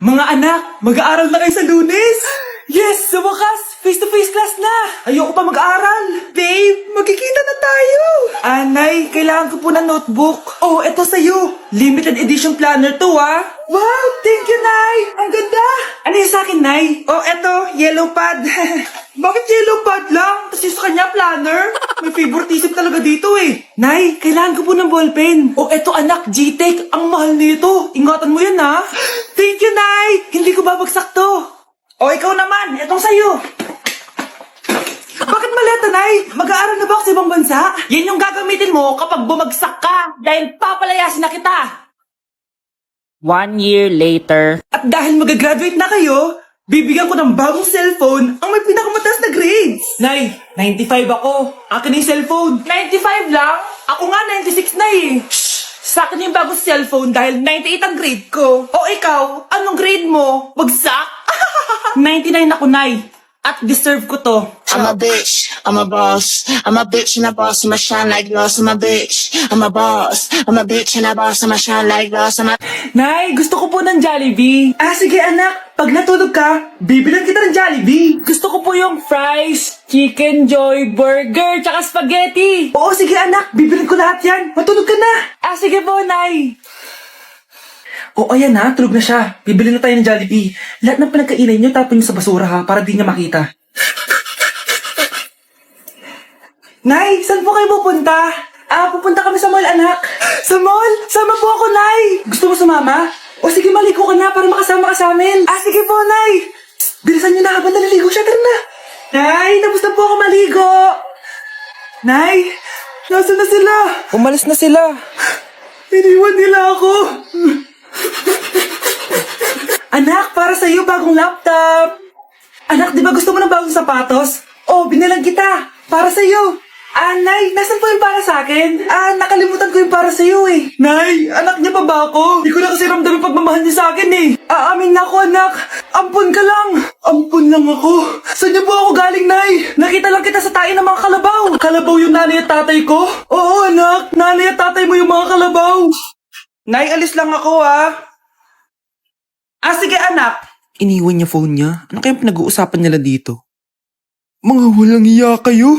Mga anak, mag-aaral na kayo sa Lunes! Yes! Sa wakas! Face-to-face class na! Ayoko pa mag-aaral! Babe, magkikita na tayo! Anay, kailangan ko po ng notebook. Oh, eto sa'yo. Limited edition planner to, ah. Wow! Thank you, Nay! Ang ganda! Ano yung sa'kin, Nay? Oh, eto, yellow pad. Bakit yellow pad lang? Tapos yung sa kanya, planner? May favoritism talaga dito eh. Nay, kailangan ko po ng ballpen. Oh, eto anak, G-Tech. Ang mahal nito. Ingatan mo yan, ha? Thank you, Nay! Hindi ko babagsak to. O, ikaw naman. Etong sa'yo. Bakit maleta, Nay? Mag-aaral na ba ako sa ibang bansa? Yan yung gagamitin mo kapag bumagsak ka. Dahil papalayasin na kita. 1 year later. At dahil mag-graduate na kayo, bibigyan ko ng bagong cellphone ang may pinakamataas na grades. Nay, 95 ako. Akin na yung cellphone. 95 lang? Ako nga 96 na eh. Shh! Sa akin yung bagong cellphone dahil 98 ang grade ko. O ikaw, anong grade mo? Bagsak? 99 ako, Nay. At deserve ko to. I'm a bitch, I'm a boss. I'm a bitch and a boss, I'ma shine like gloss. I'm a bitch, I'm a boss. I'm a bitch and a boss, I'ma shine like gloss. Nay, gusto ko po ng Jollibee. Ah, sige anak. Pag natulog ka, bibilan kita ng Jollibee. Gusto ko po yung fries, chicken joy, burger, tsaka spaghetti. Oo, sige anak. Bibilan ko lahat yan. Matulog ka na. Ah, sige po, Nay. Oo, ayan ha. Tulog na siya. Bibili na tayo ng Jollibee. Lahat ng pinagkainan niyo tapon niyo sa basura ha, para di niya makita. Nay, saan po kayo pupunta? Ah, pupunta kami sa mall, anak. Sa mall? Sama po ako, Nay. Gusto mo sumama? O sige, maligo ka na para makasama ka sa amin. Ah, sige po, Nay. Bilisan niyo na habang naliligo siya. Tara na. Nay, tapos na po ako maligo. Nay, nasaan na sila? Umalis na sila. Iniwan nila ako. Anak, para sa'yo bagong laptop. Anak, di ba gusto mo ng bagong sapatos? Oh, binilang kita. Para sa'yo. Ah, Nay, nasan po yung para sa akin? Ah, nakalimutan ko yung para sa'yo eh. Nay, anak niya pa ba ako? Di ko na kasi ramdam yung pagmamahal niya sa akin eh. Aamin na ako, anak. Ampun ka lang. Ampun lang ako. Saan niyo po ako galing, Nay? Nakita lang kita sa tae ng mga kalabaw. Kalabaw yung nanay at tatay ko? Oo, anak. Nanay at tatay mo yung mga kalabaw. Nay, alis lang ako ah. Ah, sige anak. Iniwan niya phone niya. Ano kayang pinag-uusapan nila dito? Mga walang iya kayo.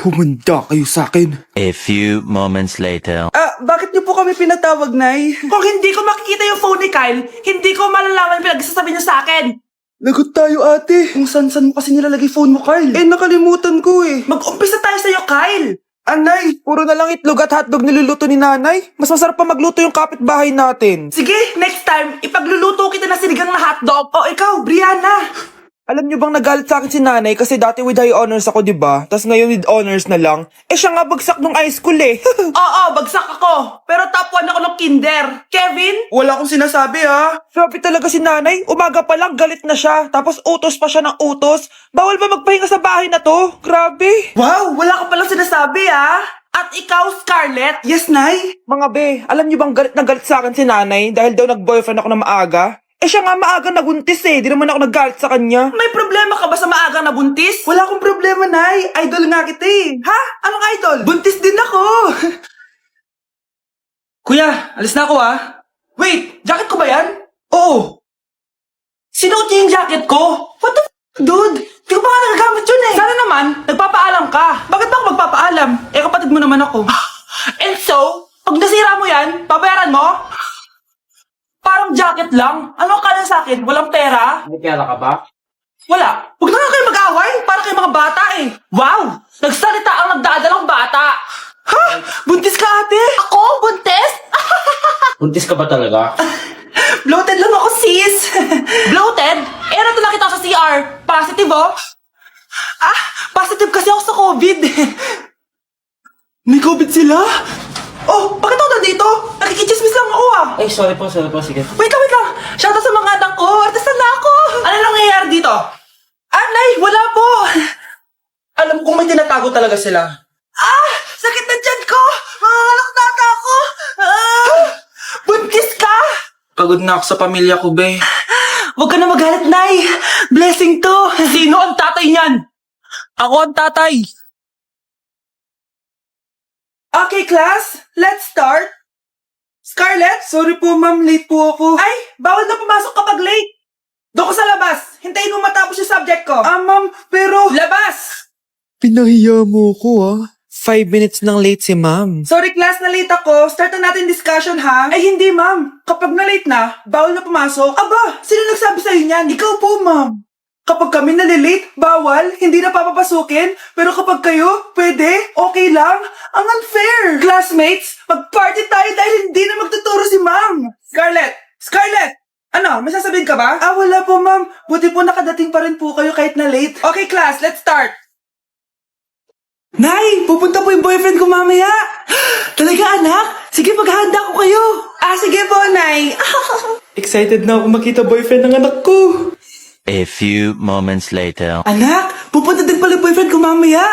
Humanda kayo sa akin. A few moments later. Ah, bakit niyo po kami pinatawag, Nay? Kung hindi ko makikita yung phone ni Kyle, hindi ko malalaman pinagsasabi niyo sa akin. Lagot tayo, ate. Kung san-san mo kasi nilalagay phone mo, Kyle. Eh, nakalimutan ko eh. Mag-umpisa tayo sa'yo, Kyle. Anay, puro na lang itlog at hotdog niluluto ni nanay. Mas masarap pa magluto yung kapitbahay natin. Sige, next time, ipagluluto kita na sinigang na hotdog. O ikaw, Brianna. Alam niyo bang nagalit sa akin si nanay kasi dati with high honors ako, diba? Tapos ngayon with honors na lang. Eh siya nga bagsak nung high school eh. Oo, bagsak ako. Pero top 1 ako ng kinder. Kevin? Wala akong sinasabi ha. Sabi talaga si nanay, umaga pa lang galit na siya. Tapos utos pa siya ng utos. Bawal ba magpahinga sa bahay na to? Grabe. Wow, wala ka palang sinasabi ha. At ikaw, Scarlett? Yes, Nay? Mga be, alam niyo bang galit na galit sa akin si nanay dahil daw nag-boyfriend ako na maaga? Eh siya nga maaga nabuntis eh, di naman ako naggalit sa kanya. May problema ka ba sa maaga nabuntis? Wala akong problema, Nay. Idol nga kita eh. Ha? Anong idol? Buntis din ako. Kuya, alis na ako ah. Wait, jacket ko ba yan? Oo. Sinuot niya yung jacket ko? What the dude? Di ko pa nga nagagamit yun eh. Sana naman, nagpapaalam ka. Bakit ba ako magpapaalam? Eh kapatid mo naman ako. And so, pag nasira mo yan, babayaran mo? Parang jacket lang. Ano akala sa akin? Walang pera? May pera ka ba? Wala. Huwag na nga kayo mag-away. Para kayo mga bata eh. Wow! Nagsalita ang nagdadalang bata. Ha? Buntis ka ate? Ako? Buntis? Buntis ka ba talaga? Bloated lang ako sis. Bloated? Eh nato lang kita sa CR. Positive oh. Ah, positive kasi ako sa COVID. May COVID sila? Oh, bakit ako nandito? Nakikichismis lang ako ah. Ay, sorry po, sige. Wait lang. Shoutout sa mga anak ko. Artista na ako. Ano nangyayari dito? Anay, wala po. Alam kong may tinatago talaga sila. Ah! Sakit na dyan ko! Mangalak na ako! Ah! Buntis ka! Pagod na ako sa pamilya ko, be. Huwag ka na magalit, Nay. Blessing to. Sino ang tatay niyan? Ako ang tatay. Okay, class. Let's start. Scarlett, sorry po ma'am, late po ako. Ay, bawal na pumasok kapag late. mo matapos yung subject ko. Ma'am, pero... Labas! Pinahiya mo ko, 5 minutes nang late si ma'am. Sorry class, na late ako. Start na natin discussion ha? Ay hindi ma'am. Kapag na late na, bawal na pumasok. Aba, sino nagsabi sa'yo niyan? Ikaw po ma'am. Kapag kami nalilate, bawal, hindi na papapasukin. Pero kapag kayo, pwede, okay lang. Ang unfair. Classmates, mag-party tayo dahil hindi na magtuturo si ma'am. Scarlett! Ano, may sasabihin ka ba? Wala po ma'am. Buti po nakadating pa rin po kayo kahit na late. Okay class, let's start. Nay, pupunta po yung boyfriend ko mamaya. Talaga anak? Sige, maghahanda ko kayo. Sige po, Nay. Excited na ako makita boyfriend ng anak ko. A few moments later. Anak, pupunta din pala yung boyfriend ko mamaya.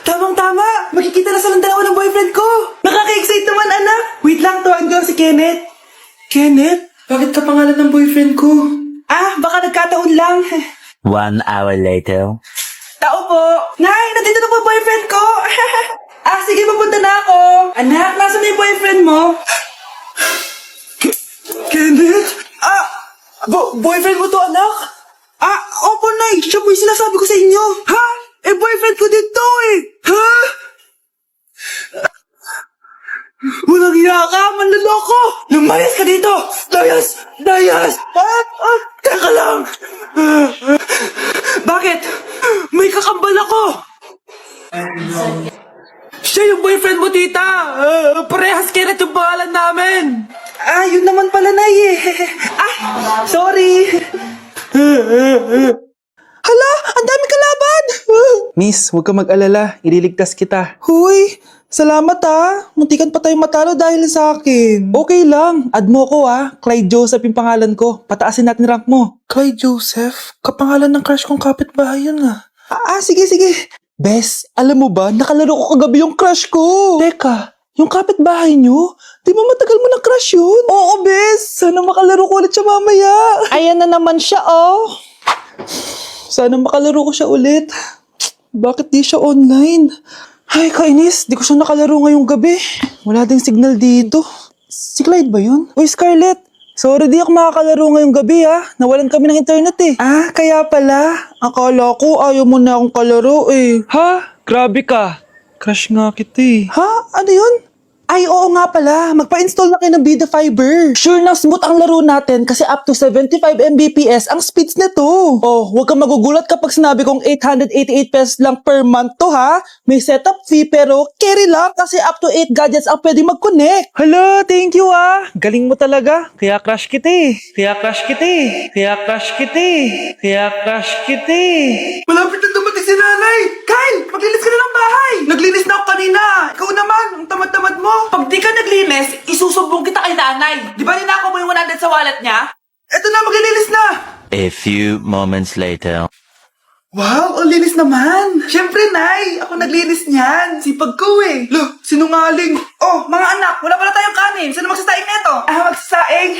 Tamang-tama, makikita na silang dalawa ng boyfriend ko. Nakaka-excite naman, anak. Wait lang, tuwan ko si Kenneth. Kenneth? Bakit ka pangalan ng boyfriend ko? Baka nagkataon lang. 1 hour later. Tao po. Nay, nandito na po yung boyfriend ko. Sige, papunta na ako. Anak, nasa na yung boyfriend mo? Kenneth? Boyfriend mo to, anak? Opo, Nay. Siya po yung sinasabi ko sa inyo. Ha? Boyfriend ko din to eh. Ha? Walang hiya ka, manloloko! Lumayas ka dito! Layas! Teka lang! Bakit? May kakambal ako! Siya yung boyfriend mo, tita! Parehas Kenneth yung pangalan namin! Yun naman pala, Nay eh. Sorry! Hala! Ang dami kalaban! Miss, huwag ka mag-alala. Ililigtas kita. Huy! Salamat Muntikan pa tayo matalo dahil sa akin. Okay lang. Add mo ko Clyde Joseph yung pangalan ko. Pataasin natin rank mo. Clyde Joseph? Kapangalan ng crush kong kapitbahay yun Sige. Bes, alam mo ba, nakalaro ko kagabi yung crush ko. Teka, yung kapitbahay nyo? Di ba matagal mo ng crush yun? Oo, Bes. Sana makalaro ko ulit siya mamaya. Ayan na naman siya, Sana makalaro ko siya ulit. Bakit di siya online? Ay, kainis. Di ko siya nakalaro ngayong gabi. Wala ding signal dito. Si Clyde ba yun? Uy, Scarlett. Sorry, di ako makakalaro ngayong gabi Nawalan kami ng internet eh. Kaya pala. Akala ko ayaw mo na akong kalaro eh. Ha? Grabe ka. Crush nga kita eh. Ha? Ano yun? Ay, oo nga pala. Magpa-install na kayo ng Bida Fiber. Sure na smooth ang laro natin kasi up to 75 Mbps ang speeds nito. Oh, huwag kang magugulat kapag sinabi kong 888 pesos lang per month to May setup fee pero carry lang kasi up to 8 gadgets ang pwede mag-connect. Hala, thank you Galing mo talaga. Kaya crush kita eh. Malapit na dumating si nanay. Kyle, maglinis ka na ng bahay. Naglinis na ako kanina. Ikaw naman, ang tamad-tamad mo. Pag di ka naglinis, isusumbong kita kay nanay. Di ba ninakaw mo yung 100 sa wallet niya? Eto na, maglilinis na. A few moments later. Wow, ang linis naman. Siyempre, Nay. Ako naglinis niyan. Sipag ko eh. Lo, sinungaling. Oh, mga anak, wala pala tayong kanin. Sino magsasaing neto? Magsasaing.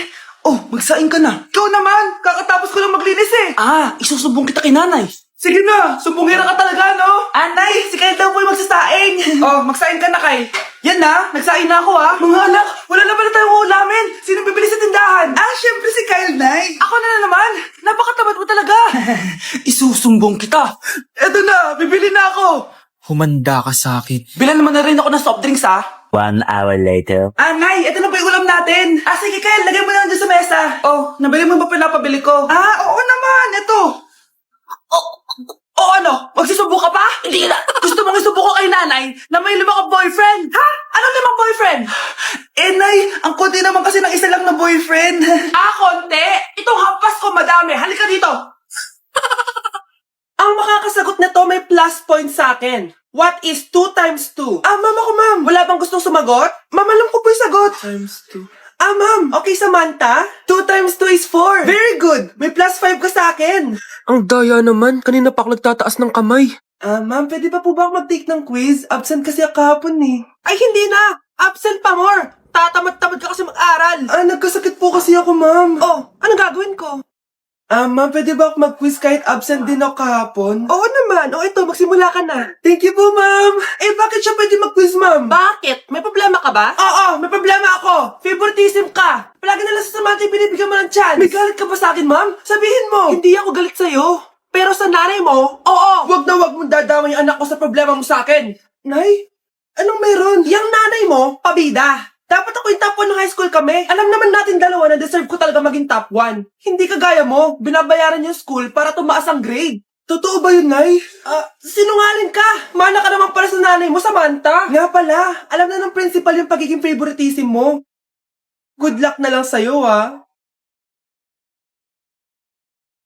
Oh, magsaing ka na. Ikaw naman. Kakatapos ko lang maglinis eh. Isusumbong kita kay nanay. Sige na, sumbongera ka talaga, no? Nay, si Kyle daw po yung magsasaing. Oh, magsaing ka na, Kyle. Yan na, nagsaing na ako Mga anak, wala na pala tayong ulamin. Sino bibili sa tindahan? Syempre si Kyle, Nay. Ako na naman. Napakatamad mo talaga. Isusumbong kita. Eto na, bibili na ako. Humanda ka sa akin. Bilan naman na rin ako ng soft drinks 1 hour later. Nay, ito na po yung ulam natin. Sige Kyle, lagay mo na dyan sa mesa. Oh, nabili mo ba pinapabili ko? Oo naman, ito. Ano? Magsusubo ka pa? Hindi na. Gusto mong isubo ko kay nanay na may 5 kang boyfriend? Ha? Anong 5 boyfriend? Nay, ang konti naman kasi ng isa lang na boyfriend. Konti? Itong hampas ko madami. Halika dito. Ang makakasagot na to may plus point sa akin. What is 2 times 2? Ma'am ako, ma'am. Wala bang gustong sumagot? Ma'am, alam ko po yung sagot. Times 2. Ma'am. Okay, Samantha. 2 times 2 is 4. Very good. May plus 5 ka sa akin. Ang daya naman. Kanina pa ako nagtataas ng kamay. Ma'am, pwede pa po ba ako mag-take ng quiz? Absent kasi ako kahapon eh. Ay, hindi na! Absent pa more! Tatamad-tamad ka kasi mag-aral. Nagkasakit po kasi ako, ma'am. Oh, anong gagawin ko? Ma'am, pwede ba ako mag-quiz kahit absent din ako kahapon? Oo naman. Ito, magsimula ka na. Thank you po, ma'am. Bakit siya pwede mag-quiz, ma'am? Bakit? May problema ka ba? Oo, may problema ako. Favoritism ka. Palagi na lang sa Samantha binibigyan mo ng chance. May galit ka ba sa akin, ma'am? Sabihin mo. Hindi ako galit sa'yo. Pero sa nanay mo, oo. Wag na wag mong dadama yung anak ko sa problema mo sa akin. Nay, anong meron? Yang nanay mo, pabida. Dapat ako yung top 1 ng high school kami. Alam naman natin dalawa na deserve ko talaga maging top 1. Hindi kagaya mo, binabayaran yung school para tumaas ang grade. Totoo ba yun, Nay? Sinungaling ka! Mana ka naman pala sa nanay mo, Samantha! Nga pala, alam na ng principal yung pagiging favoritism mo. Good luck na lang sa'yo,